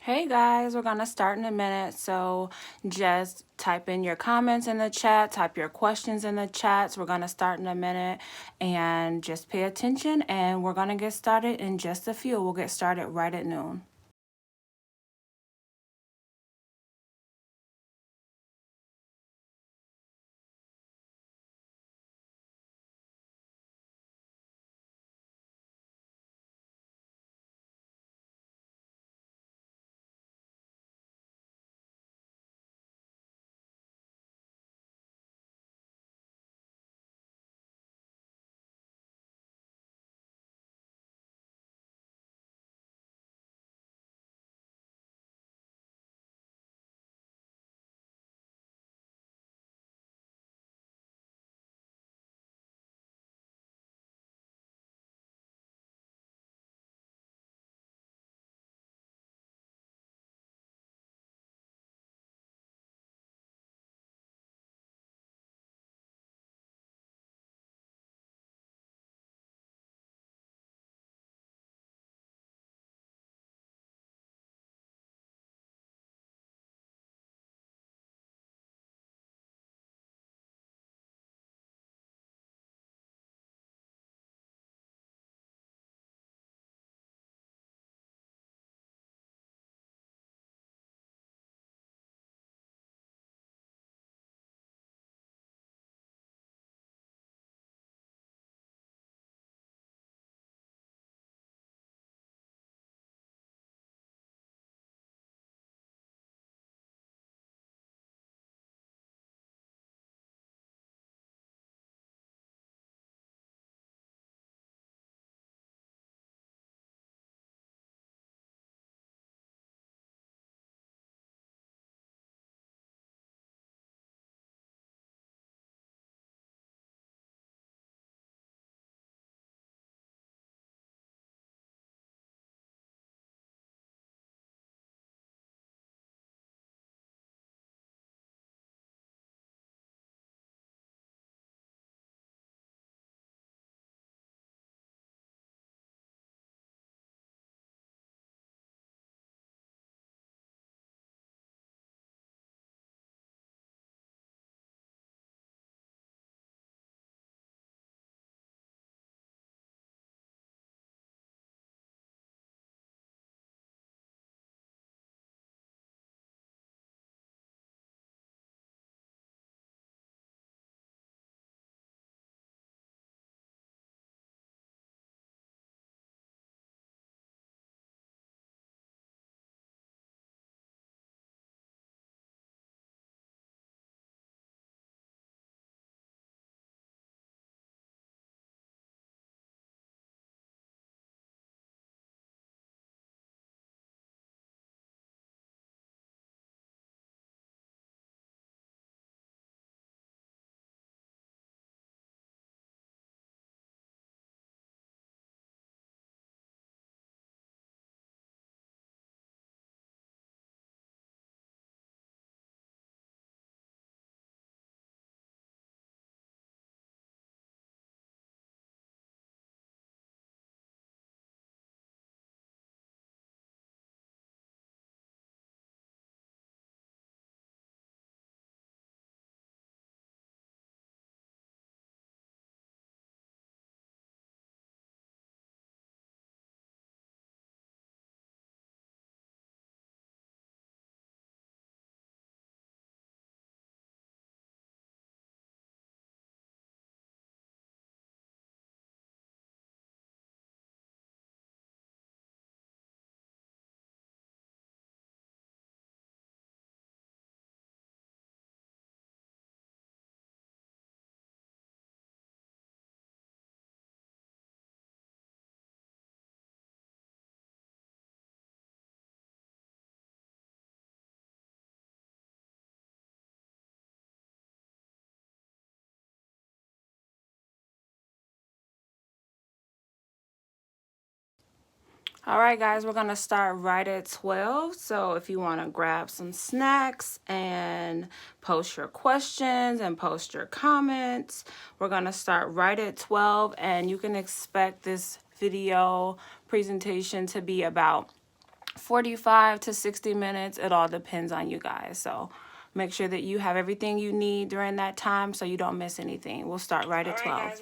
Hey guys, we're gonna start in a minute, so just type in your comments in the chat, type your questions in the chats. We're gonna start in a minute and just pay attention, and we're gonna get started in just a few. We'll get started right at noon. All right, guys, we're going to start right at 12. So if you want to grab some snacks and post your questions and post your comments, we're going to start right at 12. And you can expect this video presentation to be about 45 to 60 minutes. It all depends on you guys. So make sure that you have everything you need during that time so you don't miss anything. We'll start right at 12. Guys,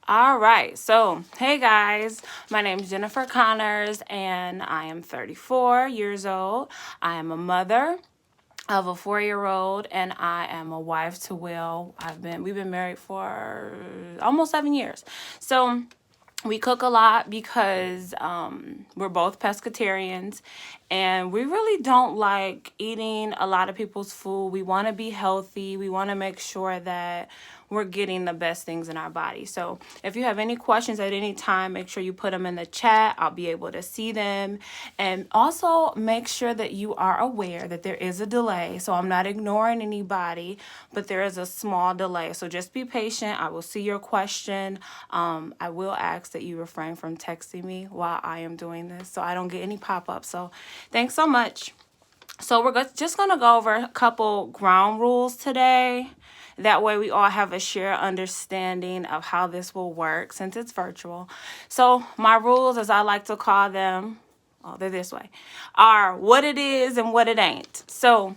all right, so hey guys, my name is Jennifer Connors and I am 34 years old. I am a mother of a 4-year-old and I am a wife to Will. We've been married for almost 7 years. So we cook a lot because we're both pescatarians and we really don't like eating a lot of people's food. We want to be healthy. We want to make sure that we're getting the best things in our body. So if you have any questions at any time, make sure you put them in the chat. I'll be able to see them. And also make sure that you are aware that there is a delay. So I'm not ignoring anybody, but there is a small delay. So just be patient. I will see your question. I will ask that you refrain from texting me while I am doing this so I don't get any pop-ups. So thanks so much. So we're just going to go over a couple ground rules today. That way we all have a shared understanding of how this will work since it's virtual. So my rules, as I like to call them, they're this way, are what it is and what it ain't. So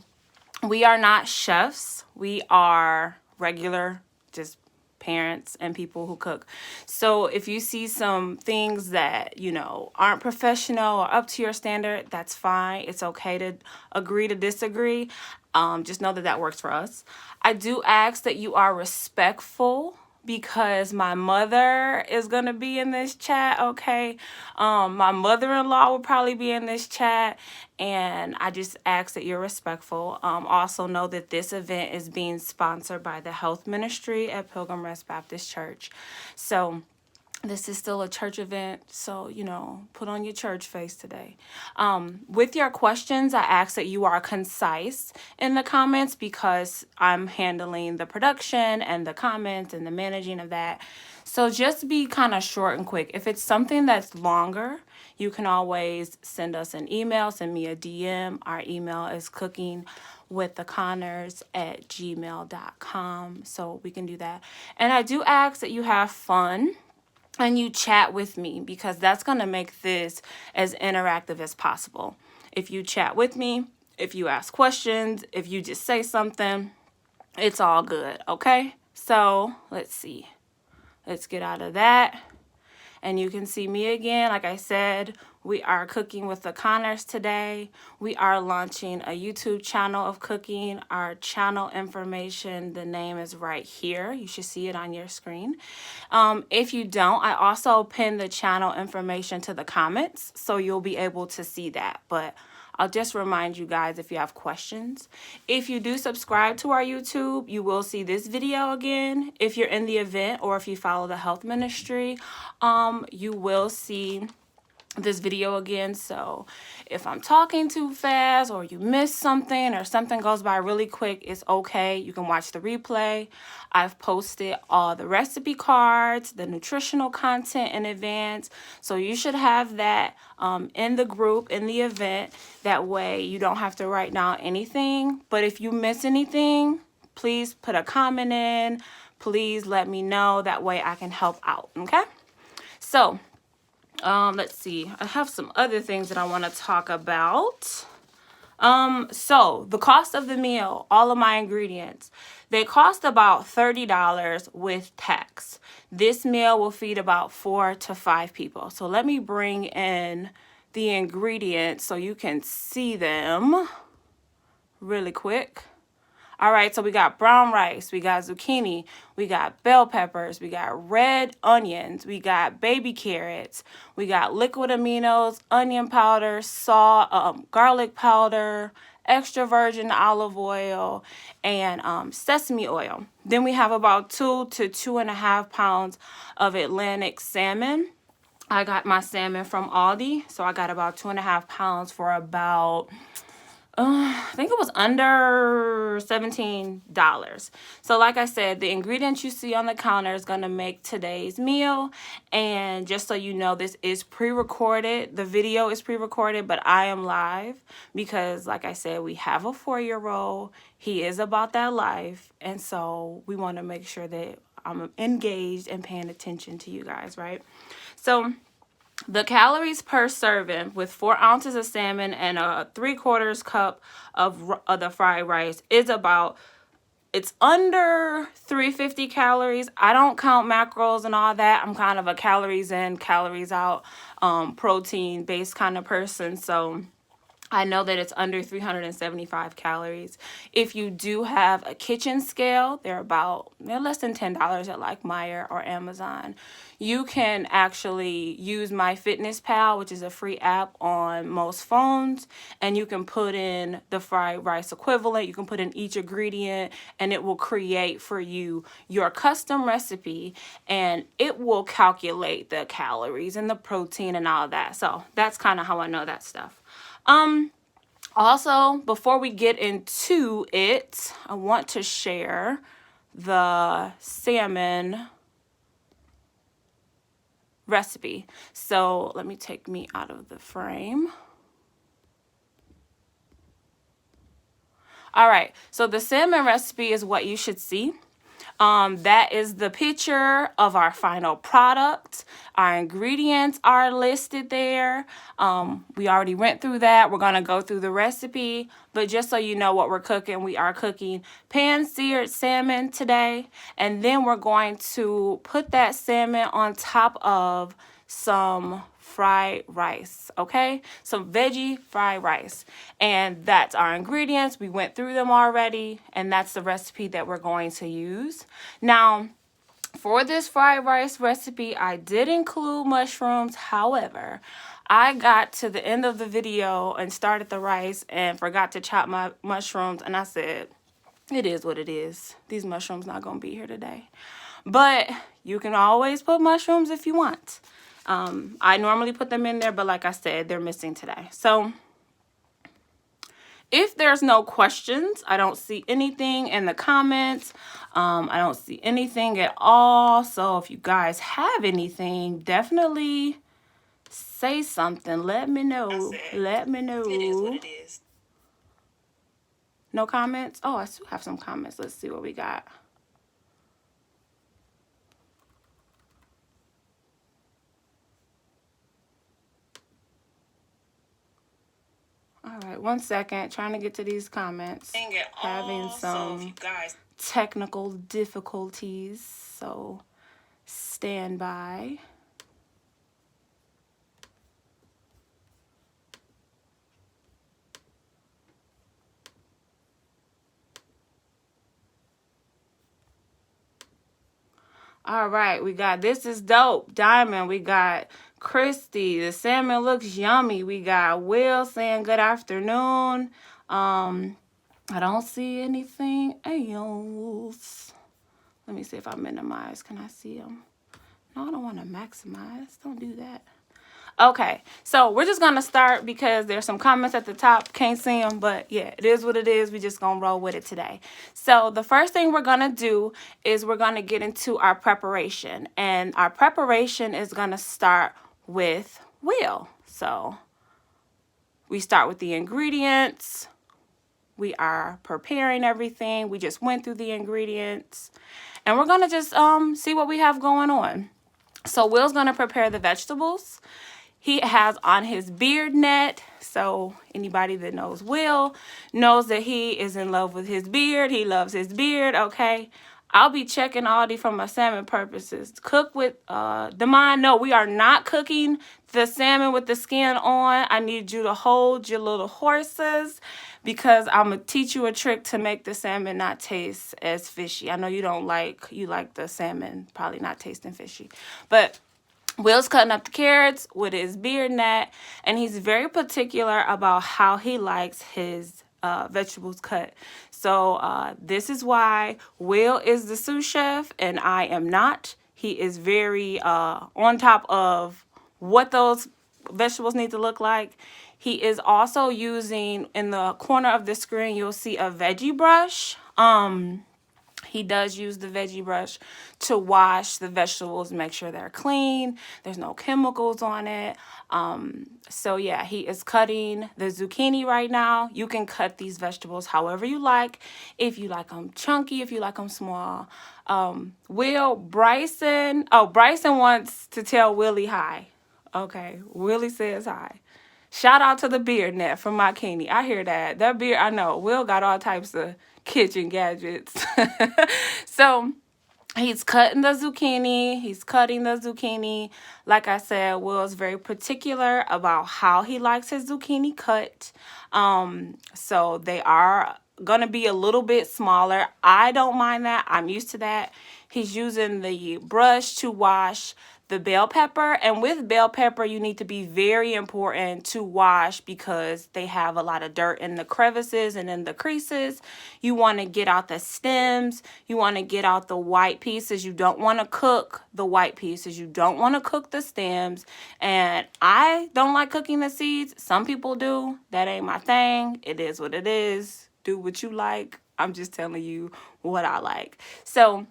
we are not chefs. We are regular, just parents and people who cook. So if you see some things that, aren't professional or up to your standard, that's fine. It's okay to agree to disagree. Just know that works for us. I do ask that you are respectful because my mother is going to be in this chat, okay? My mother-in-law will probably be in this chat, and I just ask that you're respectful. Also know that this event is being sponsored by the health ministry at Pilgrim Rest Baptist Church. So this is still a church event, so, put on your church face today. With your questions, I ask that you are concise in the comments because I'm handling the production and the comments and the managing of that. So just be kind of short and quick. If it's something that's longer, you can always send us an email, send me a DM. Our email is cookingwiththeconnors@gmail.com, so we can do that. And I do ask that you have fun and you chat with me because that's going to make this as interactive as possible. If you chat with me, if you ask questions, if you just say something, it's all good, okay? So let's see. Let's get out of that. And you can see me again. Like I said, we are cooking with the Connors today. We are launching a YouTube channel of cooking. Our channel information, the name is right here. You should see it on your screen. If you don't, I also pinned the channel information to the comments, so you'll be able to see that. But I'll just remind you guys if you have questions. If you do subscribe to our YouTube, you will see this video again. If you're in the event or if you follow the health ministry, you will see this video again. So if I'm talking too fast or you miss something or something goes by really quick, it's okay. You can watch the replay. I've posted all the recipe cards, the nutritional content in advance. So you should have that in the group, in the event. That way you don't have to write down anything. But if you miss anything, please put a comment in. Please let me know. That way I can help out, okay? So let's see. I have some other things that I want to talk about. So the cost of the meal, all of my ingredients, they cost about $30 with tax. This meal will feed about 4 to 5 people. So let me bring in the ingredients so you can see them really quick. All right, so we got brown rice, we got zucchini, we got bell peppers, we got red onions, we got baby carrots, we got liquid aminos, onion powder, salt, garlic powder, extra virgin olive oil, and sesame oil. Then we have about 2 to 2.5 pounds of Atlantic salmon. I got my salmon from Aldi, so I got about 2.5 pounds for about I think it was under $17. So like I said, the ingredients you see on the counter is going to make today's meal. And just so you know, this is pre-recorded. The video is pre-recorded, but I am live because like I said, we have a 4-year-old. He is about that life. And so we want to make sure that I'm engaged and paying attention to you guys, right? So the calories per serving with 4 ounces of salmon and a 3/4 cup of the fried rice is about, it's under 350 calories. I don't count macros and all that. I'm kind of a calories in, calories out, protein based kind of person. So I know that it's under 375 calories. If you do have a kitchen scale, they're less than $10 at like Meijer or Amazon. You can actually use MyFitnessPal, which is a free app on most phones, and you can put in the fried rice equivalent. You can put in each ingredient, and it will create for you your custom recipe, and it will calculate the calories and the protein and all that. So that's kind of how I know that stuff. Also, before we get into it, I want to share the salmon recipe. So let me take me out of the frame. All right, so the salmon recipe is what you should see. That is the picture of our final product. Our ingredients are listed there. We already went through that. We're going to go through the recipe, but just so you know what we're cooking, we are cooking pan-seared salmon today, and then we're going to put that salmon on top of some fried rice, okay? Some veggie fried rice. And that's our ingredients. We went through them already, and that's the recipe that we're going to use. Now, for this fried rice recipe, I did include mushrooms. However, I got to the end of the video and started the rice and forgot to chop my mushrooms, and I said, it is what it is. These mushrooms not going to be here today. But you can always put mushrooms if you want. I normally put them in there, but like I said, they're missing today. So if there's no questions, I don't see anything in the comments. I don't see anything at all. So if you guys have anything, definitely say something. Let me know. Let me know. It is what it is. No comments? Oh, I still have some comments. Let's see what we got. All right, 1 second. Trying to get to these comments. Having some technical difficulties, so stand by. All right, we got This Is Dope, Diamond. We got Christy, the salmon looks yummy. We got Will saying good afternoon. I don't see anything else. Let me see if I minimize. Can I see them? No, I don't want to maximize. Don't do that. Okay, so we're just going to start because there's some comments at the top. Can't see them, but yeah, it is what it is. We're just going to roll with it today. So the first thing we're going to do is we're going to get into our preparation. And our preparation is going to start with Will. So we start with the ingredients. We are preparing everything. We just went through the ingredients. And we're going to just see what we have going on. So Will's going to prepare the vegetables. He has on his beard net. So anybody that knows Will knows that he is in love with his beard. He loves his beard, okay? I'll be checking Aldi for my salmon purposes. Cook with Damon. No, we are not cooking the salmon with the skin on. I need you to hold your little horses because I'm going to teach you a trick to make the salmon not taste as fishy. I know you like the salmon probably not tasting fishy. But Will's cutting up the carrots with his beard net, and he's very particular about how he likes his vegetables cut. So this is why Will is the sous chef and I am not. He is very on top of what those vegetables need to look like. He is also using, in the corner of the screen, you'll see a veggie brush. He does use the veggie brush to wash the vegetables, make sure they're clean. There's no chemicals on it. So yeah, he is cutting the zucchini right now. You can cut these vegetables however you like. If you like them chunky, if you like them small. Bryson wants to tell Willie hi. Okay, Willie says hi. Shout out to the beard net from my Kenny. I hear that. That beard, I know. Will got all types of kitchen gadgets. So he's cutting the zucchini. He's cutting the zucchini. Like I said, Will's very particular about how he likes his zucchini cut. So they are going to be a little bit smaller. I don't mind that. I'm used to that. He's using the brush to wash the bell pepper, and with bell pepper you need to be very important to wash because they have a lot of dirt in the crevices and in the creases. You want to get out the stems, you want to get out the white pieces. You don't want to cook the white pieces, you don't want to cook the stems, and I don't like cooking the seeds. Some people do. That ain't my thing. It is what it is. Do what you like. I'm just telling you what I like. So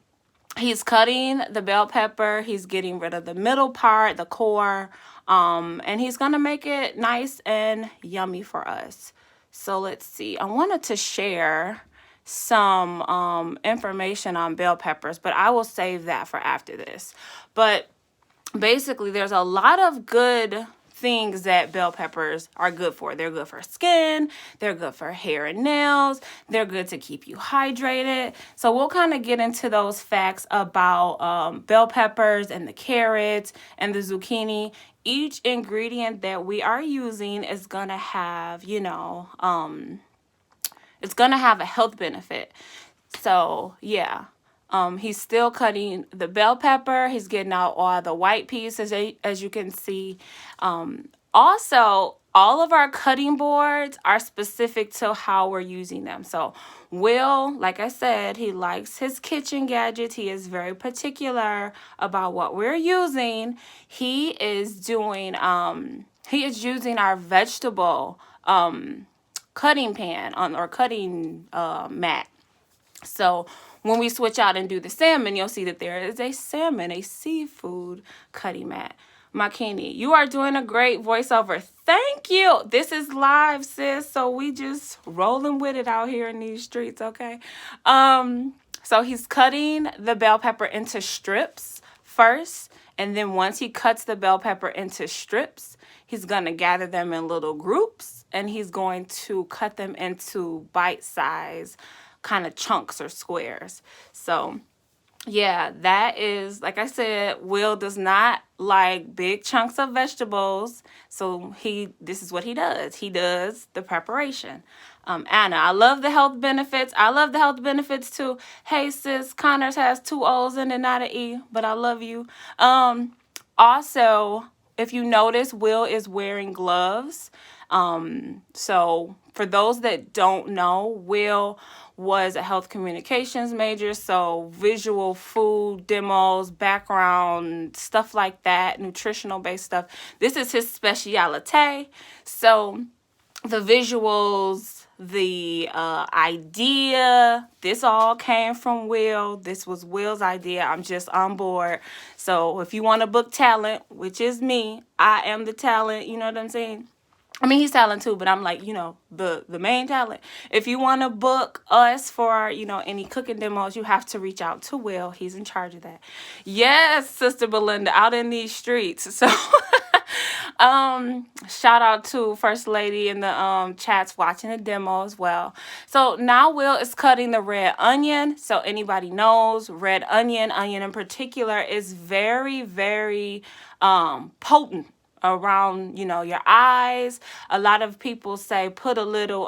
he's cutting the bell pepper. He's getting rid of the middle part, the core, and he's going to make it nice and yummy for us. So let's see. I wanted to share some information on bell peppers, but I will save that for after this. But basically, there's a lot of good things that bell peppers are good for. They're good for skin, they're good for hair and nails, they're good to keep you hydrated. So we'll kind of get into those facts about bell peppers and the carrots and the zucchini. Each ingredient that we are using is gonna have, it's gonna have a health benefit. So yeah. He's still cutting the bell pepper. He's getting out all the white pieces, as you can see. Also, all of our cutting boards are specific to how we're using them. So Will, like I said, he likes his kitchen gadgets. He is very particular about what we're using. He is using our vegetable cutting pan or cutting mat. So when we switch out and do the salmon, you'll see that there is a seafood cutting mat. Makini, you are doing a great voiceover. Thank you. This is live, sis. So we just rolling with it out here in these streets, okay? So he's cutting the bell pepper into strips first. And then once he cuts the bell pepper into strips, he's going to gather them in little groups. And he's going to cut them into bite-size kind of chunks or squares. So yeah, that is, like I said, Will does not like big chunks of vegetables. So this is what he does. He does the preparation. Anna, I love the health benefits. I love the health benefits too. Hey sis, Connors has 2 O's in and not an E, but I love you. Also, if you notice, Will is wearing gloves. So for those that don't know, Will was a health communications major, so visual food demos, background, stuff like that, nutritional based stuff. This is his specialty. So the visuals, the idea, this all came from Will. This was Will's idea. I'm just on board. So if you want to book talent, which is me, I am the talent, you know what I'm saying? I mean, he's talent too, but I'm like, the main talent. If you want to book us for, any cooking demos, you have to reach out to Will. He's in charge of that. Yes, Sister Belinda, out in these streets. So, shout out to First Lady in the chats watching the demo as well. So now Will is cutting the red onion. So anybody knows, red onion in particular, is very, very potent around, your eyes. A lot of people say put a little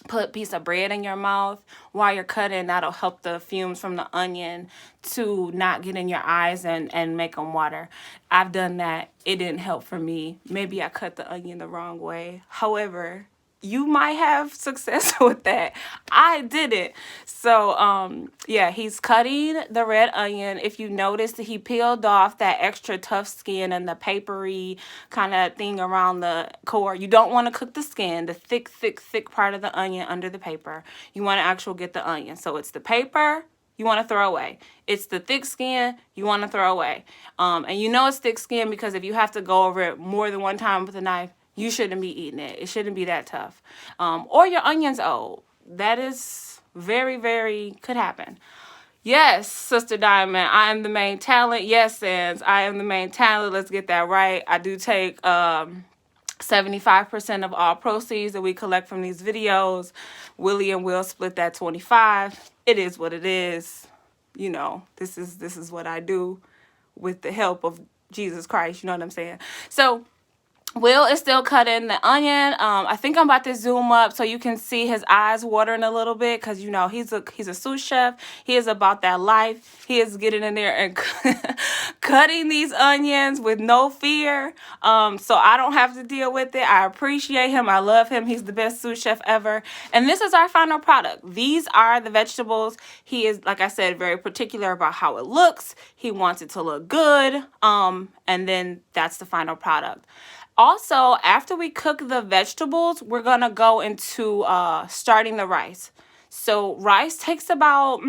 put a piece of bread in your mouth while you're cutting. That'll help the fumes from the onion to not get in your eyes and make them water. I've done that. It didn't help for me. Maybe I cut the onion the wrong way. However, you might have success with that. I didn't. So yeah, he's cutting the red onion. If you notice that he peeled off that extra tough skin and the papery kind of thing around the core. You don't want to cook the skin, the thick part of the onion under the paper. You want to actually get the onion. So it's the paper you want to throw away. It's the thick skin you want to throw away. And you know it's thick skin because if you have to go over it more than one time with a knife, you shouldn't be eating it. It shouldn't be that tough. Or your onion's old. That is very, very, could happen. Yes, Sister Diamond, I am the main talent. Yes, Sans, I am the main talent. Let's get that right. I do take 75% of all proceeds that we collect from these videos. Willie and Will split that 25. It is what it is. You know, this is what I do with the help of Jesus Christ. You know what I'm saying? So Will is still cutting the onion. I think I'm about to zoom up so you can see his eyes watering a little bit because, you know, he's a sous chef. He is about that life. He is getting in there and cutting these onions with no fear. So I don't have to deal with it. I appreciate him. I love him. He's the best sous chef ever. And this is our final product. These are the vegetables. He is, like I said, very particular about how it looks. He wants it to look good. And then that's the final product. Also, after we cook the vegetables, we're going to go into starting the rice. So rice takes about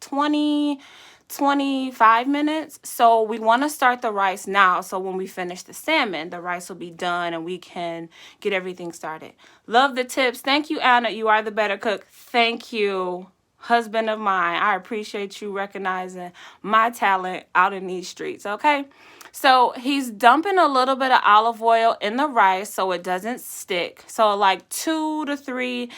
25 minutes. So we want to start the rice now. So when we finish the salmon, the rice will be done and we can get everything started. Love the tips. Thank you, Anna. You are the better cook. Thank you, husband of mine. I appreciate you recognizing my talent out in these streets, okay? So he's dumping a little bit of olive oil in the rice so it doesn't stick. So like 2 to 3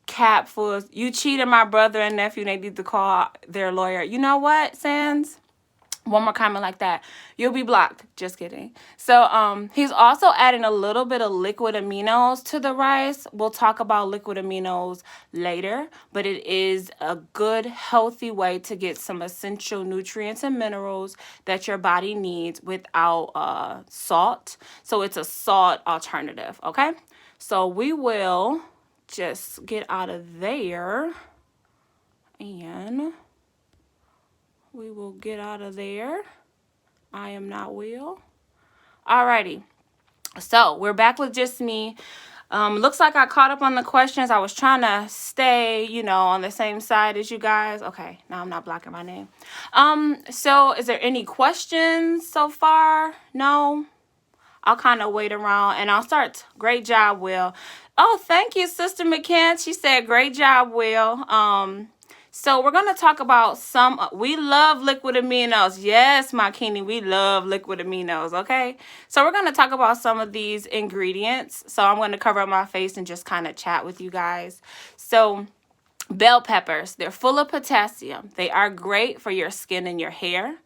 capfuls. You cheated my brother and nephew. They need to call their lawyer. You know what, Sans? One more comment like that, you'll be blocked. Just kidding. So he's also adding a little bit of liquid aminos to the rice. We'll talk about liquid aminos later, but it is a good, healthy way to get some essential nutrients and minerals that your body needs without salt. So it's a salt alternative, okay? So we will just get out of there and we will get out of there. I am not Will. Alrighty. So we're back with just me. Looks like I caught up on the questions. I was trying to stay, you know, on the same side as you guys. Okay, now I'm not blocking my name. So is there any questions so far? No? I'll kind of wait around and I'll start. Great job, Will. Oh, thank you, Sister McCann. She said, great job, Will. So we're going to talk about we love liquid aminos. Yes, Makini, we love liquid aminos, okay? So we're going to talk about some of these ingredients. So I'm going to cover up my face and just kind of chat with you guys. So bell peppers, they're full of potassium. They are great for your skin and your hair.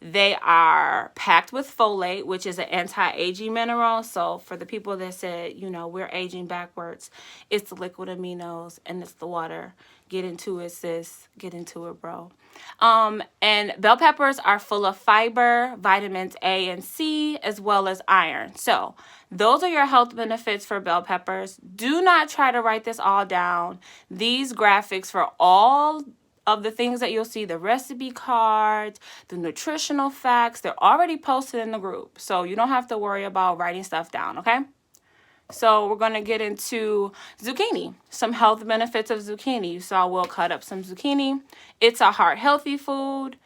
They are packed with folate, which is an anti-aging mineral. So for the people that said, you know, we're aging backwards, it's the liquid aminos and it's the water. Get into it, sis. Get into it, bro. And bell peppers are full of fiber, vitamins A and C, as well as iron. So those are your health benefits for bell peppers. Do not try to write this all down. These graphics for all of the things that you'll see, the recipe cards, the nutritional facts, they're already posted in the group. So you don't have to worry about writing stuff down, okay? So we're going to get into zucchini, some health benefits of zucchini. You saw Will cut up some zucchini. It's a heart-healthy food.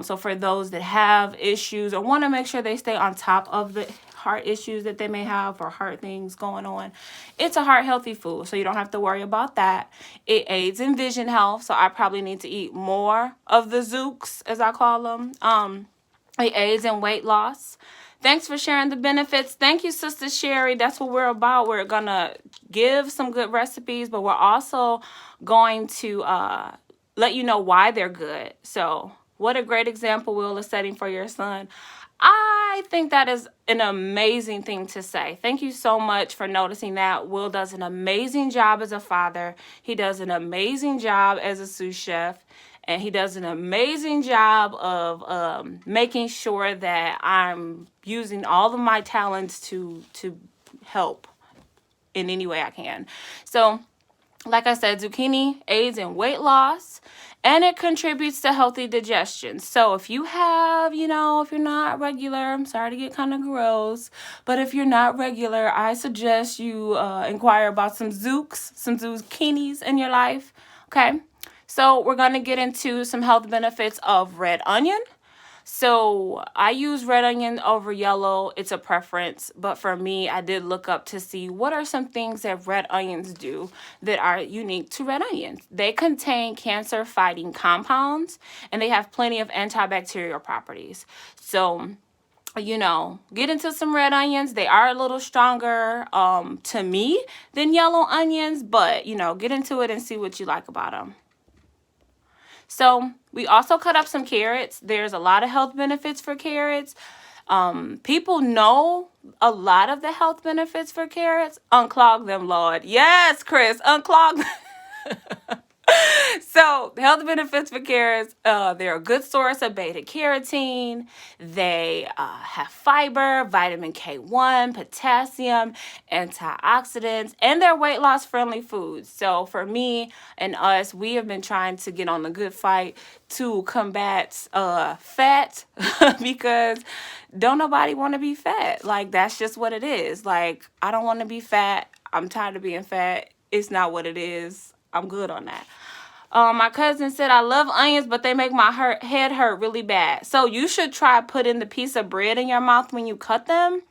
So for those that have issues or want to make sure they stay on top of the heart issues that they may have or heart things going on, it's a heart-healthy food. So you don't have to worry about that. It aids in vision health. So I probably need to eat more of the zooks, as I call them. It aids in weight loss. Thanks for sharing the benefits. Thank you, Sister Sherry. That's what we're about. We're going to give some good recipes, but we're also going to let you know why they're good. So what a great example Will is setting for your son. I think that is an amazing thing to say. Thank you so much for noticing that. Will does an amazing job as a father. He does an amazing job as a sous chef. And he does an amazing job of making sure that I'm using all of my talents to help in any way I can. So like I said, zucchini aids in weight loss and it contributes to healthy digestion. So if you have, if you're not regular, I'm sorry to get kind of gross, but if you're not regular, I suggest you inquire about some zucchinis in your life. Okay. So we're going to get into some health benefits of red onion. So I use red onion over yellow. It's a preference. But for me, I did look up to see what are some things that red onions do that are unique to red onions. They contain cancer-fighting compounds, and they have plenty of antibacterial properties. So, get into some red onions. They are a little stronger to me than yellow onions, but, get into it and see what you like about them. So we also cut up some carrots. There's a lot of health benefits for carrots. People know a lot of the health benefits for carrots. Unclog them, Lord. Yes, Chris, unclog them. So, the health benefits for carrots, they're a good source of beta carotene. They have fiber, vitamin K1, potassium, antioxidants, and they're weight loss friendly foods. So, for me and us, we have been trying to get on the good fight to combat fat because don't nobody want to be fat. Like, that's just what it is. Like, I don't want to be fat. I'm tired of being fat. It's not what it is. I'm good on that. My cousin said, I love onions, but they make my head hurt really bad. So you should try putting the piece of bread in your mouth when you cut them,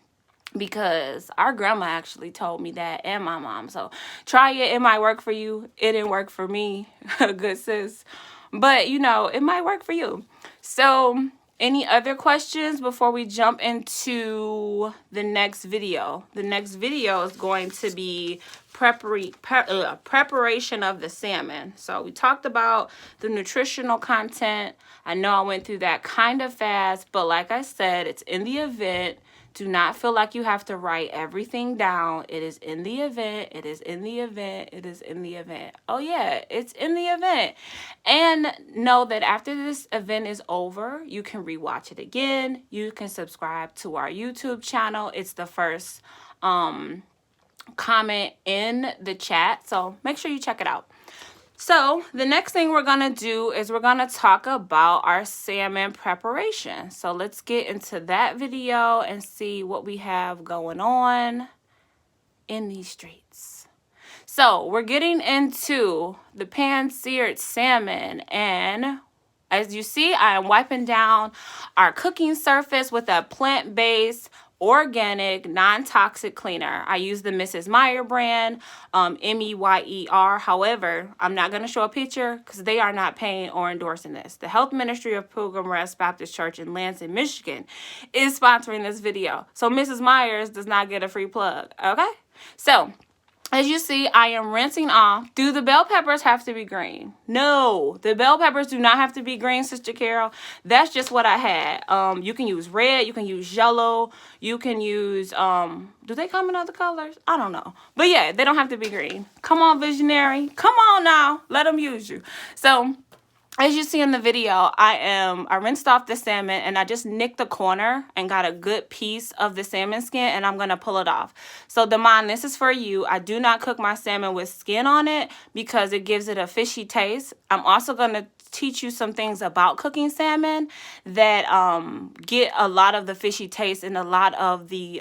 because our grandma actually told me that, and my mom. So try it. It might work for you. It didn't work for me, good sis. But, it might work for you. So any other questions before we jump into the next video? The next video is going to be preparation of the salmon. So we talked about the nutritional content. I know I went through that kind of fast, but like I said, it's in the event. Do not feel like you have to write everything down. It is in the event. It is in the event. It is in the event. Oh, yeah, it's in the event. And know that after this event is over, you can rewatch it again. You can subscribe to our YouTube channel. It's the first comment in the chat. So make sure you check it out. So the next thing we're going to do is we're going to talk about our salmon preparation. So let's get into that video and see what we have going on in these streets. So we're getting into the pan-seared salmon, and as you see, I am wiping down our cooking surface with a plant-based organic, non-toxic cleaner. I use the Mrs. Meyer brand, Meyer. However, I'm not going to show a picture because they are not paying or endorsing this. The Health Ministry of Pilgrim Rest Baptist Church in Lansing, Michigan is sponsoring this video. So Mrs. Myers does not get a free plug. Okay? So, as you see, I am rinsing off. Do the bell peppers have to be green? No, the bell peppers do not have to be green, Sister Carol. That's just what I had. You can use red, you can use yellow, you can use, do they come in other colors? I don't know. But yeah, they don't have to be green. Come on, visionary. Come on now. Let them use you. So, as you see in the video, I rinsed off the salmon and I just nicked the corner and got a good piece of the salmon skin, and I'm going to pull it off. So Damon, this is for you. I do not cook my salmon with skin on it because it gives it a fishy taste. I'm also going to teach you some things about cooking salmon that get a lot of the fishy taste and a lot of the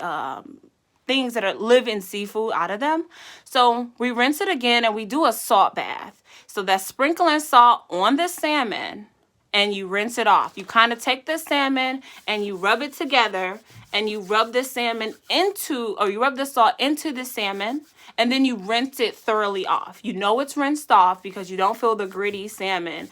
things that live in seafood out of them. So we rinse it again and we do a salt bath. So that's sprinkling salt on the salmon and you rinse it off. You kind of take the salmon and you rub it together and you rub the salmon you rub the salt into the salmon and then you rinse it thoroughly off. You know it's rinsed off because you don't feel the gritty salmon,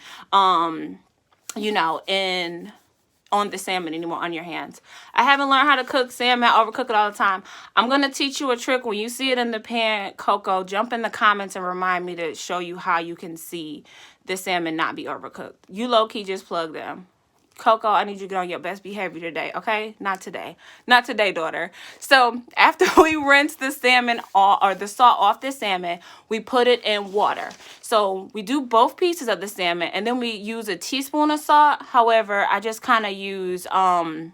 on the salmon anymore on your hands. I haven't learned how to cook salmon. I overcook it all the time. I'm going to teach you a trick. When you see it in the pan, Coco, jump in the comments and remind me to show you how you can see the salmon not be overcooked. You low-key just plug them. Coco, I need you to get on your best behavior today, okay? Not today. Not today, daughter. So after we rinse the salmon or the salt off the salmon, we put it in water. So we do both pieces of the salmon, and then we use a teaspoon of salt. However, I just kind of use a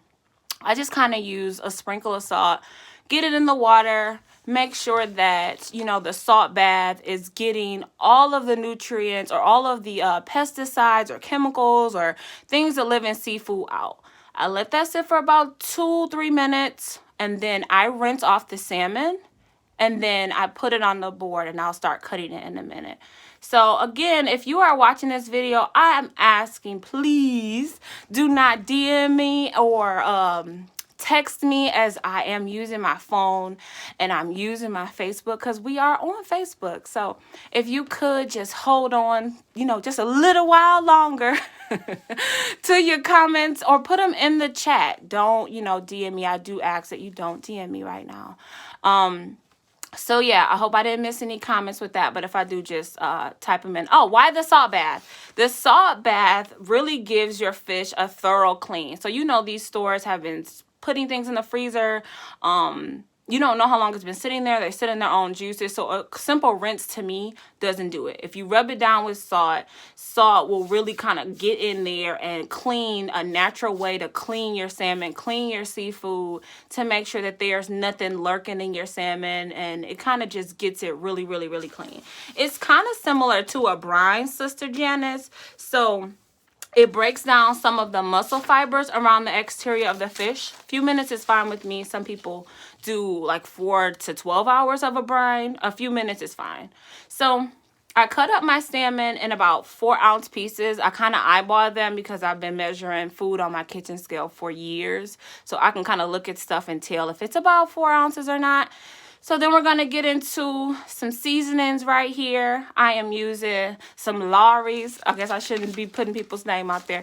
sprinkle of salt, get it in the water, make sure that, you know, the salt bath is getting all of the nutrients or all of the pesticides or chemicals or things that live in seafood out. I let that sit for about 2-3 minutes, and then I rinse off the salmon, and then I put it on the board, and I'll start cutting it in a minute. So again, if you are watching this video, I am asking, please do not DM me or text me, as I am using my phone and I'm using my Facebook, because we are on Facebook. So if you could just hold on, you know, just a little while longer to your comments, or put them in the chat. Don't, you know, DM me. I do ask that you don't DM me right now. So yeah, I hope I didn't miss any comments with that, but if I do, just type them in. Oh, why the salt bath? The salt bath really gives your fish a thorough clean. So you know, these stores have been putting things in the freezer. You don't know how long it's been sitting there. They sit in their own juices. So a simple rinse to me doesn't do it. If you rub it down with salt, salt will really kind of get in there and clean, a natural way to clean your salmon, clean your seafood, to make sure that there's nothing lurking in your salmon, and it kind of just gets it really, really, really clean. It's kind of similar to a brine, Sister Janice. So it breaks down some of the muscle fibers around the exterior of the fish. A few minutes is fine with me. Some people do like 4 to 12 hours of a brine. A few minutes is fine. So I cut up my salmon in about 4-ounce pieces. I kind of eyeball them because I've been measuring food on my kitchen scale for years. So I can kind of look at stuff and tell if it's about 4 ounces or not. So then we're going to get into some seasonings right here. I am using some Lawry's. I guess I shouldn't be putting people's name out there.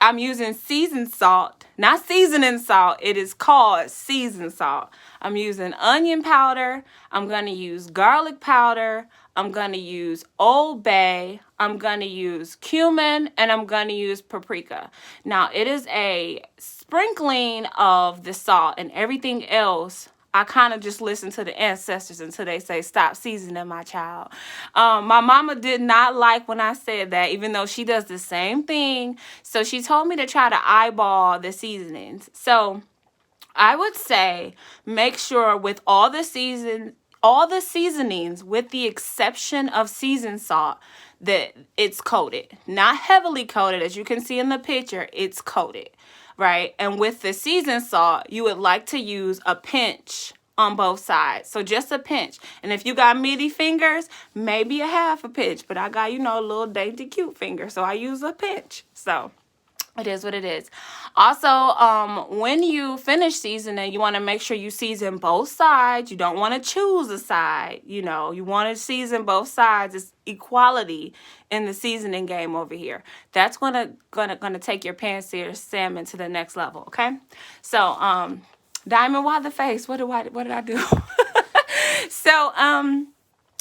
I'm using seasoned salt, not seasoning salt. It is called seasoned salt. I'm using onion powder. I'm going to use garlic powder. I'm going to use Old Bay. I'm going to use cumin, and I'm going to use paprika. Now, it is a sprinkling of the salt, and everything else I kind of just listen to the ancestors until they say, stop seasoning, my child. My mama did not like when I said that, even though she does the same thing. So she told me to try to eyeball the seasonings. So I would say make sure with all the seasonings, with the exception of seasoned salt, that it's coated. Not heavily coated. As you can see in the picture, it's coated. Right? And with the seasoned salt, you would like to use a pinch on both sides. So just a pinch. And if you got meaty fingers, maybe a half a pinch. But I got, you know, a little dainty cute finger, so I use a pinch. So it is what it is. Also, when you finish seasoning, you want to make sure you season both sides. You don't want to choose a side. You know, you want to season both sides. It's equality in the seasoning game over here. That's gonna take your pan-seared salmon to the next level. Okay. So, Diamond, why the face? What did I do? So,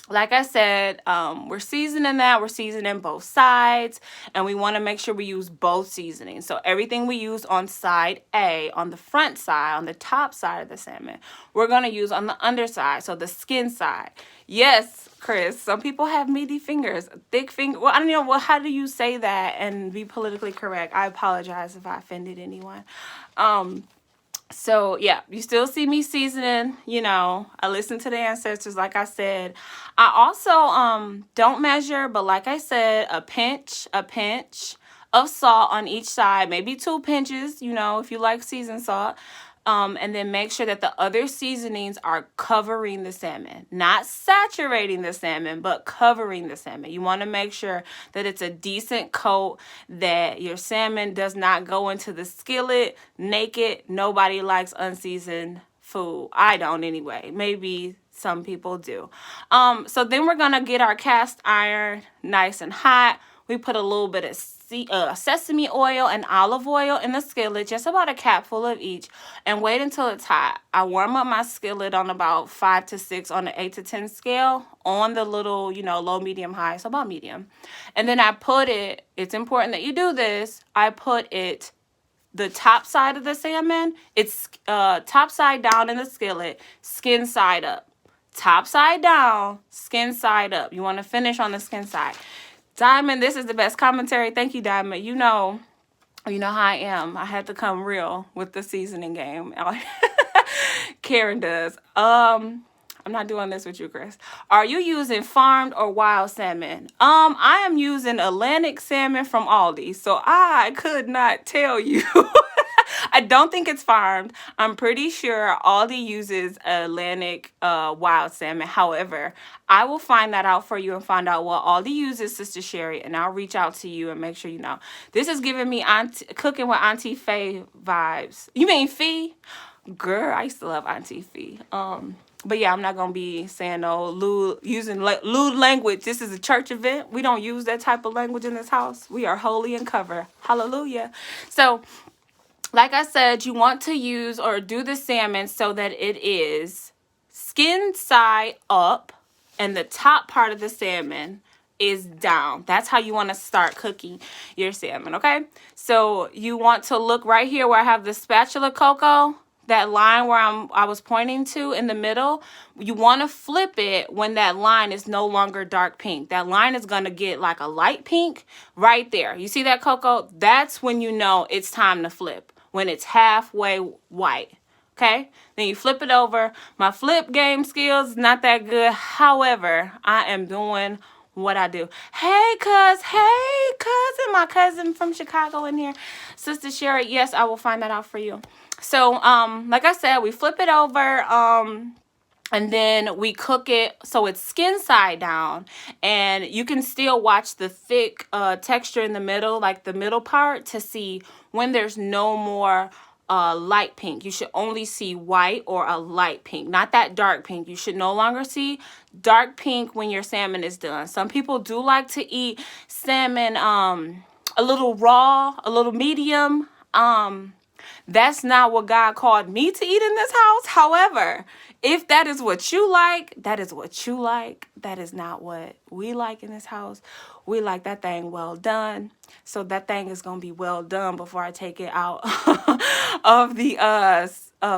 like I said, we're seasoning that. We're seasoning both sides, and we want to make sure we use both seasonings. So everything we use on side A, on the front side, on the top side of the salmon, we're going to use on the underside, so the skin side. Yes, Chris, some people have meaty fingers, thick finger. Well, I don't know. Well, how do you say that and be politically correct? I apologize if I offended anyone. So, yeah, you still see me seasoning, you know, I listen to the ancestors, like I said. I also don't measure, but like I said, a pinch of salt on each side, maybe 2 pinches, you know, if you like seasoned salt. And then make sure that the other seasonings are covering the salmon. Not saturating the salmon, but covering the salmon. You want to make sure that it's a decent coat, that your salmon does not go into the skillet naked. Nobody likes unseasoned food. I don't anyway. Maybe some people do. So then we're going to get our cast iron nice and hot. We put a little bit of sesame oil and olive oil in the skillet, just about a capful of each, and wait until it's hot. I warm up my skillet on about 5 to 6 on the 8 to 10 scale on the little, you know, low, medium, high, so about medium. And then I put it, it's important that you do this, I put it, the top side of the salmon, it's top side down in the skillet, skin side up. Top side down, skin side up. You want to finish on the skin side. Diamond, this is the best commentary. Thank you, Diamond. You know how I am. I had to come real with the seasoning game. Karen does. I'm not doing this with you, Chris. Are you using farmed or wild salmon? I am using Atlantic salmon from Aldi, so I could not tell you. I don't think it's farmed. I'm pretty sure Aldi uses Atlantic wild salmon. However, I will find that out for you and find out what Aldi uses, Sister Sherry, and I'll reach out to you and make sure you know. This is giving me cooking with Auntie Faye vibes. You mean Fee? Girl, I used to love Auntie Fee. But yeah, I'm not gonna be saying no using lewd language. This is a church event. We don't use that type of language in this house. We are holy and covered. Hallelujah. So, like I said, you want to use or do the salmon so that it is skin side up and the top part of the salmon is down. That's how you want to start cooking your salmon, okay? So you want to look right here where I have the spatula, Coco, that line where I was pointing to in the middle. You want to flip it when that line is no longer dark pink. That line is going to get like a light pink right there. You see that, Coco? That's when you know it's time to flip, when it's halfway white. Okay, then you flip it over. My flip game skills not that good. However, I am doing what I do. Hey, cousin, my cousin from Chicago in here. Sister Sherry, yes, I will find that out for you. So, like I said, we flip it over, and then we cook it so it's skin side down, and you can still watch the thick texture in the middle, like the middle part, to see when there's no more light pink. You should only see white or a light pink, not that dark pink. You should no longer see dark pink when your salmon is done. Some people do like to eat salmon a little raw, a little medium. That's not what God called me to eat in this house. However, if that is what you like, that is what you like. That is not what we like in this house. We like that thing well done. So that thing is going to be well done before I take it out of the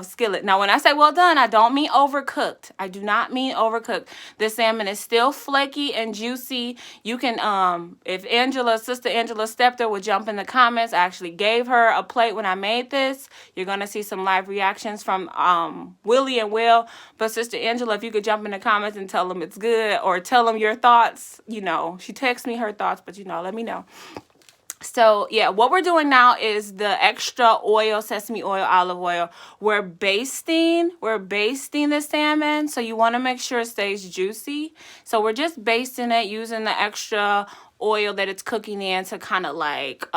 skillet. Now, when I say well done, I don't mean overcooked. I do not mean overcooked. The salmon is still flaky and juicy. You can, if Sister Angela Stepter would jump in the comments, I actually gave her a plate when I made this. You're going to see some live reactions from Willie and Will. But Sister Angela, if you could jump in the comments and tell them it's good, or tell them your thoughts, you know, she texts me her thoughts, but you know, let me know. So, yeah, what we're doing now is the extra oil, sesame oil, olive oil. We're basting the salmon. So you want to make sure it stays juicy. So we're just basting it using the extra oil that it's cooking in to kind of like,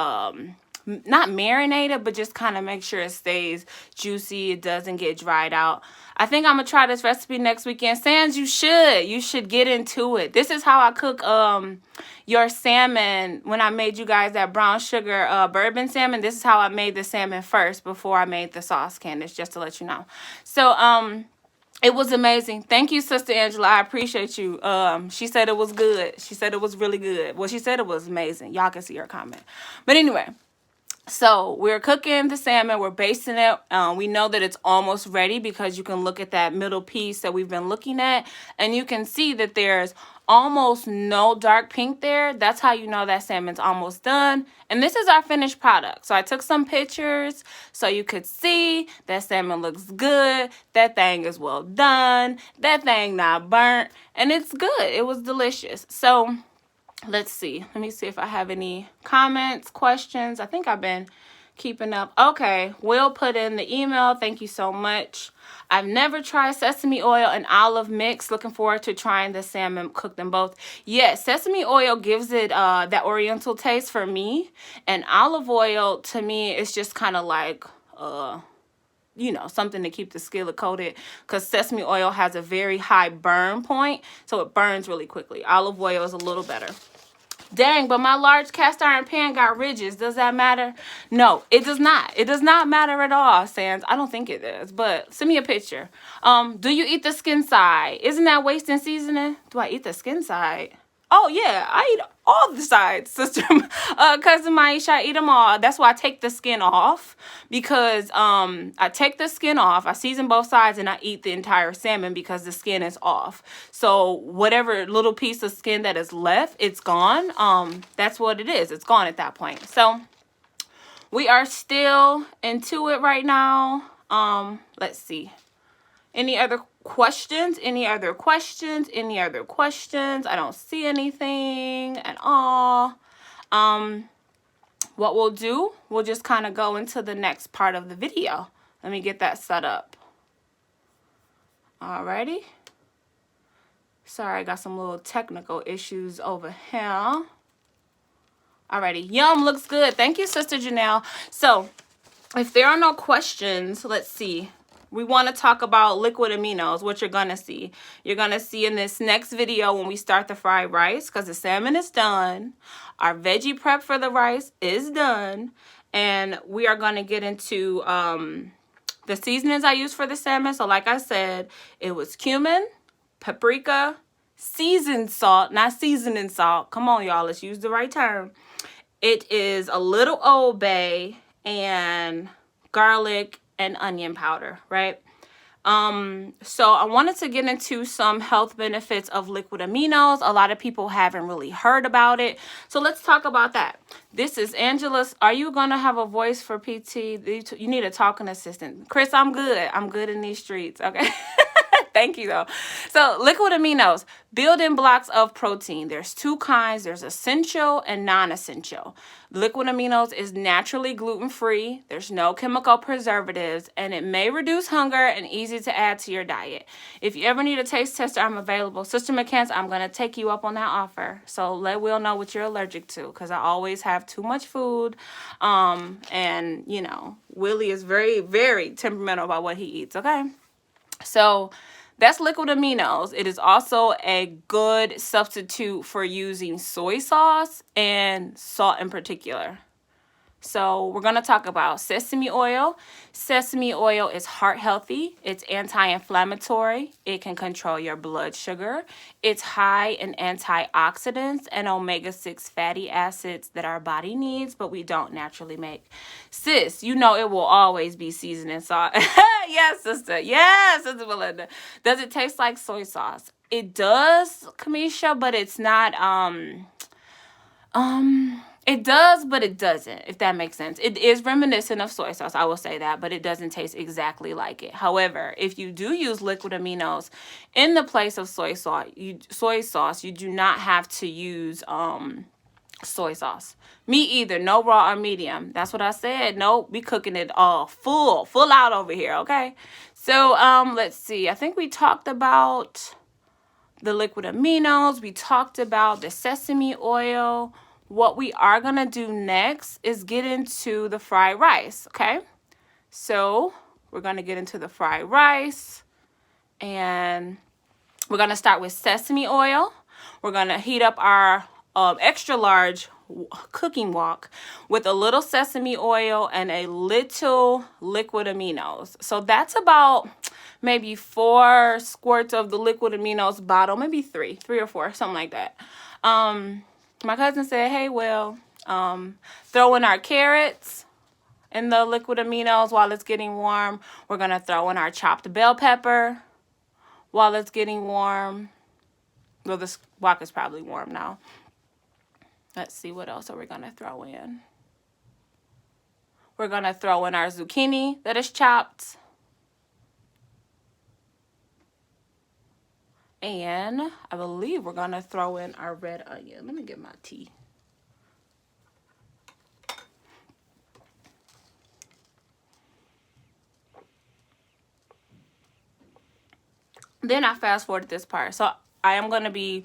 not marinate it, but just kind of make sure it stays juicy. It doesn't get dried out. I think I'm going to try this recipe next weekend. Sans, you should get into it. This is how I cook your salmon. When I made you guys that brown sugar bourbon salmon, this is how I made the salmon first before I made the sauce, Candace, just to let you know. So, it was amazing. Thank you, Sister Angela. I appreciate you. She said it was good. She said it was really good. Well, she said it was amazing. Y'all can see her comment. But anyway, so we're cooking the salmon. We're basting it. We know that it's almost ready because you can look at that middle piece that we've been looking at, and you can see that there's almost no dark pink there. That's how you know that salmon's almost done. And this is our finished product. So I took some pictures so you could see that salmon looks good. That thing is well done. That thing not burnt. And it's good. It was delicious. So let's see. Let me see if I have any comments, questions. I think I've been keeping up. Okay, we'll put in the email. Thank you so much. I've never tried sesame oil and olive mix. Looking forward to trying the salmon, cook them both. Yes, sesame oil gives it that oriental taste for me. And olive oil, to me, is just kind of like, you know, something to keep the skillet coated, because sesame oil has a very high burn point, so it burns really quickly. Olive oil is a little better. Dang, but my large cast iron pan got ridges. Does that matter? No, it does not. It does not matter at all, Sans. I don't think it does, but send me a picture. Do you eat the skin side? Isn't that wasting seasoning? Do I eat the skin side? Oh, yeah, I eat all the sides, sister. Cousin Maisha, I eat them all. That's why I take the skin off, because I take the skin off, I season both sides, and I eat the entire salmon because the skin is off. So whatever little piece of skin that is left, it's gone. That's what it is. It's gone at that point. So we are still into it right now. Let's see. Any other questions? Any other questions? Any other questions? I don't see anything at all. What we'll do, we'll just kind of go into the next part of the video. Let me get that set up. Alrighty. Sorry, I got some little technical issues over here. Alrighty, yum, looks good. Thank you, Sister Janelle. So, if there are no questions, let's see. We want to talk about liquid aminos, what you're going to see. You're going to see in this next video when we start the fried rice, because the salmon is done. Our veggie prep for the rice is done. And we are going to get into the seasonings I use for the salmon. So like I said, it was cumin, paprika, seasoned salt, not seasoning salt. Come on, y'all, let's use the right term. It is a little Old Bay and garlic and onion powder, right? So I wanted to get into some health benefits of liquid aminos. A lot of people haven't really heard about it. So let's talk about that. This is Angela's. Are you going to have a voice for PT? You need a talking assistant. Chris, I'm good. I'm good in these streets. Okay. Thank you, though. So liquid aminos, building blocks of protein. There's two kinds. There's essential and non-essential. Liquid aminos is naturally gluten-free. There's no chemical preservatives, and it may reduce hunger and easy to add to your diet. If you ever need a taste tester, I'm available. Sister McCants, I'm going to take you up on that offer. So let Will know what you're allergic to, because I always have too much food. And, you know, Willie is very, very temperamental about what he eats, okay? So that's liquid aminos. It is also a good substitute for using soy sauce and salt in particular. So we're going to talk about sesame oil. Sesame oil is heart healthy. It's anti-inflammatory. It can control your blood sugar. It's high in antioxidants and omega-6 fatty acids that our body needs, but we don't naturally make. Sis, you know it will always be seasoning salt. Yes, sister. Yes, Sister Belinda. Does it taste like soy sauce? It does, Kamisha, but it's not, it does, but it doesn't, if that makes sense. It is reminiscent of soy sauce, I will say that, but it doesn't taste exactly like it. However, if you do use liquid aminos in the place of soy sauce, you do not have to use soy sauce. Me either, no raw or medium. That's what I said. No, we cooking it all full out over here, okay? So, let's see. I think we talked about the liquid aminos. We talked about the sesame oil. What we are going to do next is get into the fried rice, okay? So we're going to get into the fried rice, and we're going to start with sesame oil. We're going to heat up our extra large cooking wok with a little sesame oil and a little liquid aminos. So that's about maybe 4 squirts of the liquid aminos bottle, maybe 3 or 4, something like that. My cousin said, hey, well, throw in our carrots in the liquid aminos while it's getting warm. We're going to throw in our chopped bell pepper while it's getting warm. Well, this wok is probably warm now. Let's see, what else are we going to throw in? We're going to throw in our zucchini that is chopped. And I believe we're going to throw in our red onion. Let me get my tea. Then I fast forwarded this part. So I am going to be,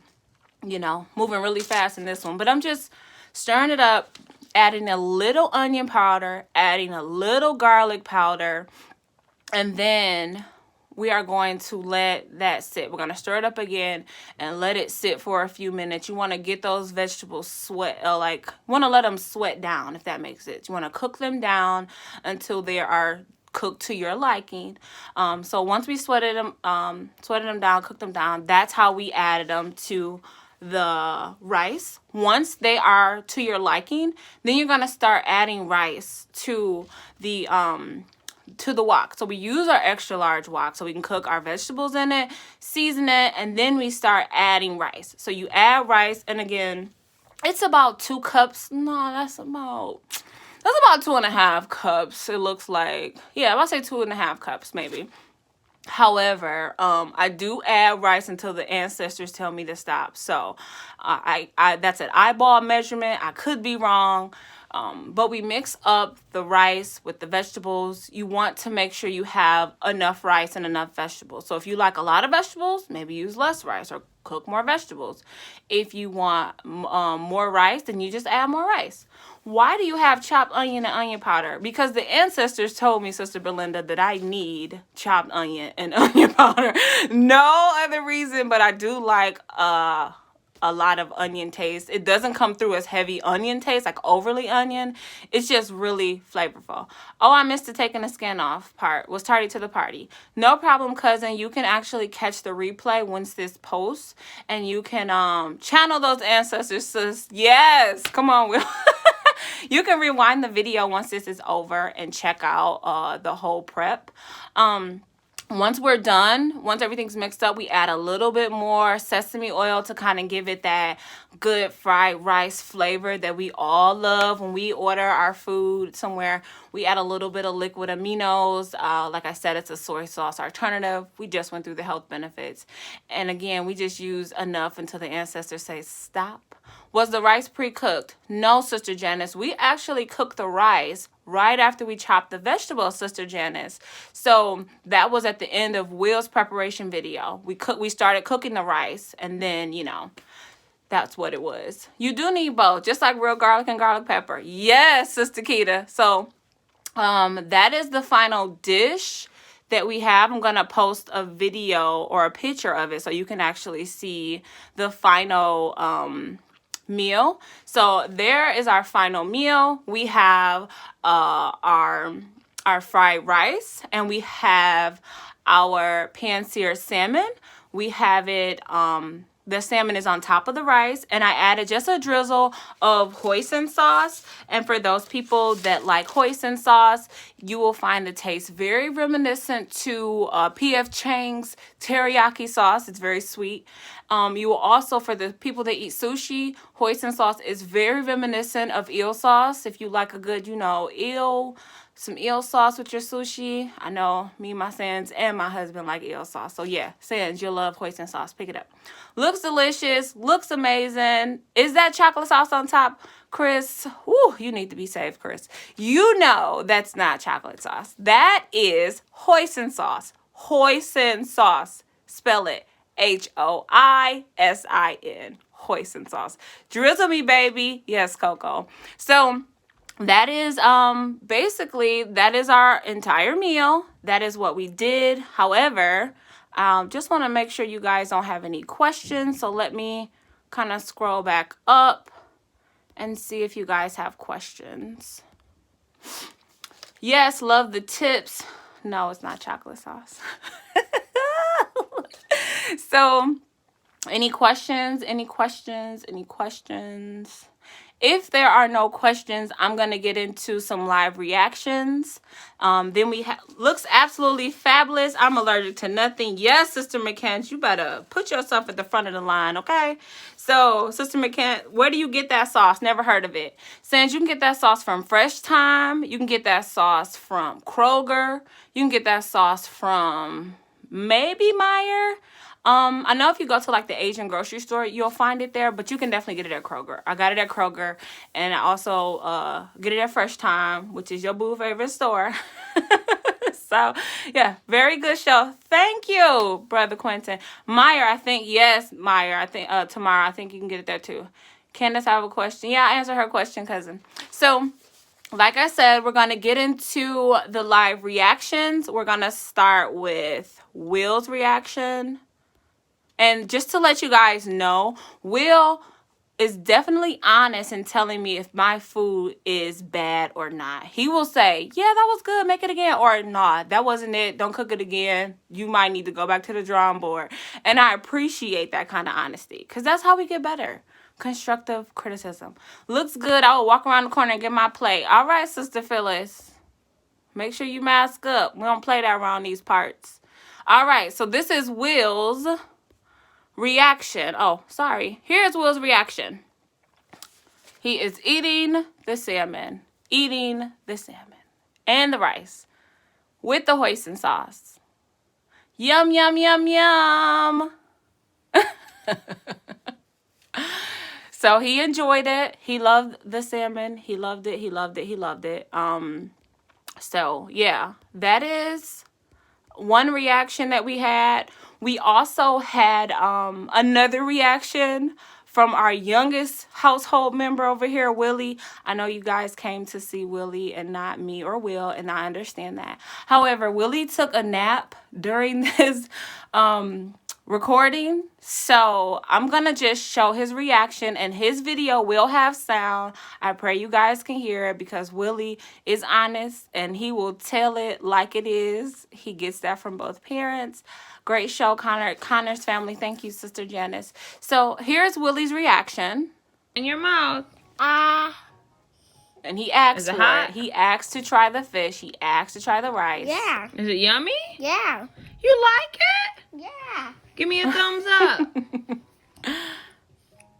you know, moving really fast in this one. But I'm just stirring it up, adding a little onion powder, adding a little garlic powder, and then we are going to let that sit. We're going to stir it up again and let it sit for a few minutes. You want to get those vegetables sweat, you want to let them sweat down, if that makes sense. You want to cook them down until they are cooked to your liking. So once we sweated them down, cooked them down, that's how we added them to the rice. Once they are to your liking, then you're going to start adding rice to the wok. So we use our extra large wok so we can cook our vegetables in it, season it, and then we start adding rice. So you add rice, and again, it's about 2 cups. No, that's about 2.5 cups. It looks like, yeah, I'll say 2.5 cups maybe. However, I do add rice until the ancestors tell me to stop. So I that's an eyeball measurement. I could be wrong. But we mix up the rice with the vegetables. You want to make sure you have enough rice and enough vegetables. So if you like a lot of vegetables, maybe use less rice or cook more vegetables. If you want more rice, then you just add more rice. Why do you have chopped onion and onion powder? Because the ancestors told me, Sister Belinda, that I need chopped onion and onion powder. No other reason, but I do like a lot of onion taste. It doesn't come through as heavy onion taste, like overly onion. It's just really flavorful. Oh, I missed the taking the skin off part. Was tardy to the party. No problem, cousin. You can actually catch the replay once this posts, and you can channel those ancestors, sis. Yes, come on, Will. You can rewind the video once this is over and check out the whole prep. Once we're done, once everything's mixed up, we add a little bit more sesame oil to kind of give it that good fried rice flavor that we all love. When we order our food somewhere, we add a little bit of liquid aminos. Like I said, it's a soy sauce alternative. We just went through the health benefits. And again, we just use enough until the ancestors say stop. Was the rice pre-cooked? No, Sister Janice. We actually cooked the rice right after we chopped the vegetables, Sister Janice. So that was at the end of Will's preparation video. We started cooking the rice, and then, that's what it was. You do need both, just like real garlic and garlic pepper. Yes, Sister Keita. So that is the final dish that we have. I'm going to post a video or a picture of it so you can actually see the final meal. So there is our final meal. We have our fried rice, and we have our pan-seared salmon. We have it the salmon is on top of the rice, and I added just a drizzle of hoisin sauce. And for those people that like hoisin sauce, you will find the taste very reminiscent to P.F. Chang's teriyaki sauce. It's very sweet. You will also, for the people that eat sushi, hoisin sauce is very reminiscent of eel sauce. If you like a good, some eel sauce with your sushi. I know me, my Sans, and my husband like eel sauce. So yeah, Sans, you'll love hoisin sauce. Pick it up. Looks delicious. Looks amazing. Is that chocolate sauce on top, Chris? Ooh, you need to be saved, Chris. You know that's not chocolate sauce. That is hoisin sauce. Hoisin sauce. Spell it. Hoisin. Hoisin sauce. Drizzle me, baby. Yes, Coco. So that is basically that is our entire meal. That is what we did. However, just want to make sure you guys don't have any questions. So let me kind of scroll back up and see if you guys have questions. Yes, love the tips. No, it's not chocolate sauce. So, any questions? Any questions? Any questions? If there are no questions, I'm going to get into some live reactions. Then we looks absolutely fabulous. I'm allergic to nothing. Yes, Sister McCann, you better put yourself at the front of the line, okay? So, Sister McCann, where do you get that sauce? Never heard of it. Since you can get that sauce from Fresh Time. You can get that sauce from Kroger. You can get that sauce from maybe Meijer. I know if you go to like the Asian grocery store, you'll find it there, but you can definitely get it at Kroger. I got it at Kroger, and I also get it at Fresh Time, which is your boo favorite store. So, yeah, very good show. Thank you, Brother Quentin. Meijer, I think, yes, Meijer. I think tomorrow, I think you can get it there too. Candace, I have a question. Yeah, I answered her question, cousin. So, like I said, we're going to get into the live reactions. We're going to start with Will's reaction. And just to let you guys know, Will is definitely honest in telling me if my food is bad or not. He will say, yeah, that was good, make it again. Or, nah, that wasn't it, don't cook it again. You might need to go back to the drawing board. And I appreciate that kind of honesty, because that's how we get better. Constructive criticism. Looks good. I will walk around the corner and get my plate. All right, Sister Phyllis. Make sure you mask up. We don't play that around these parts. All right, so this is Will's reaction. Oh, sorry. Here's Will's reaction. He is eating the salmon. Eating the salmon. And the rice. With the hoisin sauce. Yum, yum, yum, yum. So he enjoyed it. He loved the salmon. He loved it. He loved it. He loved it. So yeah, that is one reaction that we had. We also had another reaction from our youngest household member over here, Willie. I know you guys came to see Willie and not me or Will, and I understand that. However, Willie took a nap during this recording, so I'm gonna just show his reaction, and his video will have sound. I pray you guys can hear it because Willie is honest and he will tell it like it is. He gets that from both parents. Great show, Connor's family. Thank you, Sister Janice. So here's Willie's reaction. In your mouth. And he asked Is it for hot? it. He asked to try the fish. He asked to try the rice. Yeah. Is it yummy? Yeah. You like it? Yeah. Give me a thumbs up.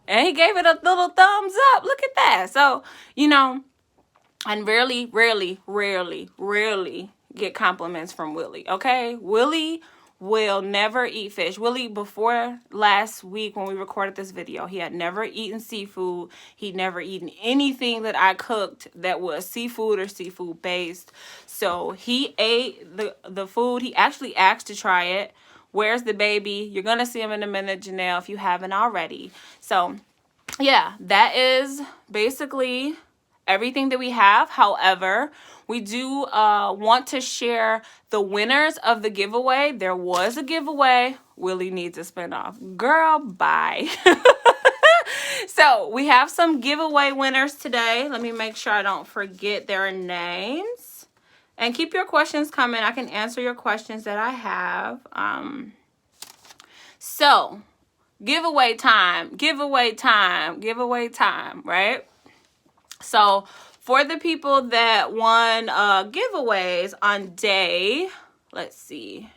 And he gave it a little thumbs up. Look at that. So, you know, and rarely get compliments from Willie, okay? Willie will never eat fish. Willie, before last week when we recorded this video, he had never eaten seafood. He'd never eaten anything that I cooked that was seafood or seafood based. So he ate the food. He actually asked to try it. Where's the baby? You're going to see him in a minute, Janelle, if you haven't already. So, yeah, that is basically everything that we have. However, we do want to share the winners of the giveaway. There was a giveaway. Willie needs a spinoff. Girl, bye. So we have some giveaway winners today. Let me make sure I don't forget their names. And keep your questions coming. I can answer your questions that I have. So, giveaway time, right? So, for the people that won giveaways on day, let's see.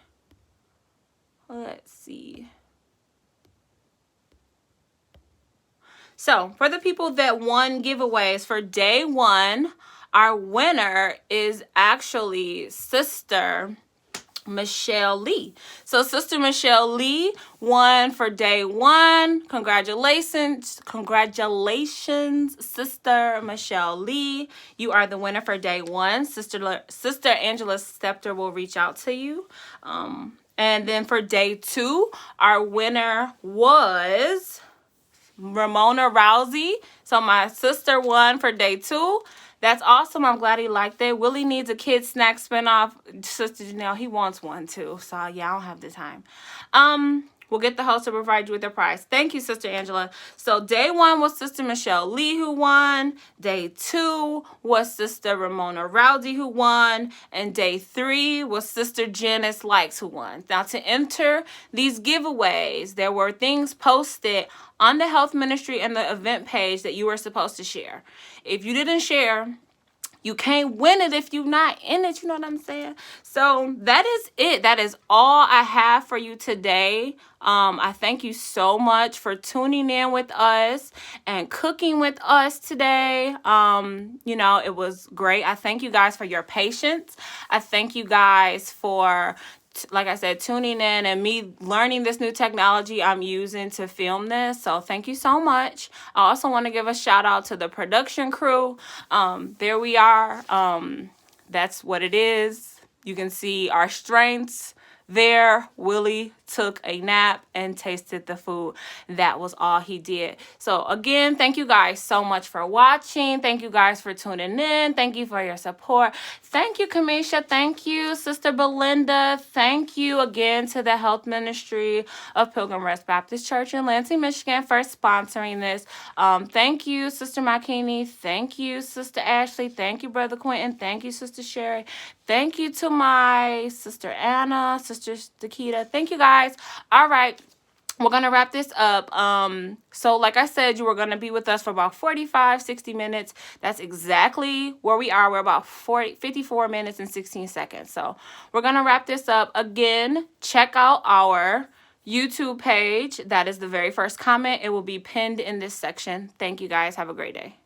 So, for the people that won giveaways for day 1, our winner is actually Sister Michelle Lee. So Sister Michelle Lee won for day 1. Congratulations, Sister Michelle Lee. You are the winner for day 1. Sister Angela Scepter will reach out to you. And then for day 2, our winner was Ramona Rousey. So my sister won for day 2. That's awesome. I'm glad he liked it. Willie needs a kid snack spinoff. Sister Janelle, he wants one too. So yeah, I don't have the time. We'll get the host to provide you with a prize. Thank you, Sister Angela. So day 1 was Sister Michelle Lee who won. Day 2 was Sister Ramona Rowdy who won. And day 3 was Sister Janice Likes who won. Now to enter these giveaways, there were things posted on the health ministry and the event page that you were supposed to share. If you didn't share, you can't win it if you're not in it. You know what I'm saying? So that is it. That is all I have for you today. I thank you so much for tuning in with us and cooking with us today. You know, it was great. I thank you guys for your patience. I thank you guys for, like I said, tuning in and me learning this new technology I'm using to film this. So thank you so much. I also want to give a shout out to the production crew. There we are. That's what it is. You can see our strengths there. Willie took a nap and tasted the food. That was all he did. So again, thank you guys so much for watching. Thank you guys for tuning in. Thank you for your support. Thank you, Kamisha. Thank you, Sister Belinda. Thank you again to the Health Ministry of Pilgrim Rest Baptist Church in Lansing, Michigan for sponsoring this. Thank you, Sister McKinney. Thank you, Sister Ashley. Thank you, Brother Quentin. Thank you, Sister Sherry. Thank you to my Sister Anna, Sister Dakita. Thank you guys. All right, we're gonna wrap this up. So like I said, you were gonna be with us for about 45-60 minutes. That's exactly where we are. We're about 54 minutes and 16 seconds. So we're gonna wrap this up. Again, check out our YouTube page. That is the very first comment. It will be pinned in this section. Thank you guys. Have a great day.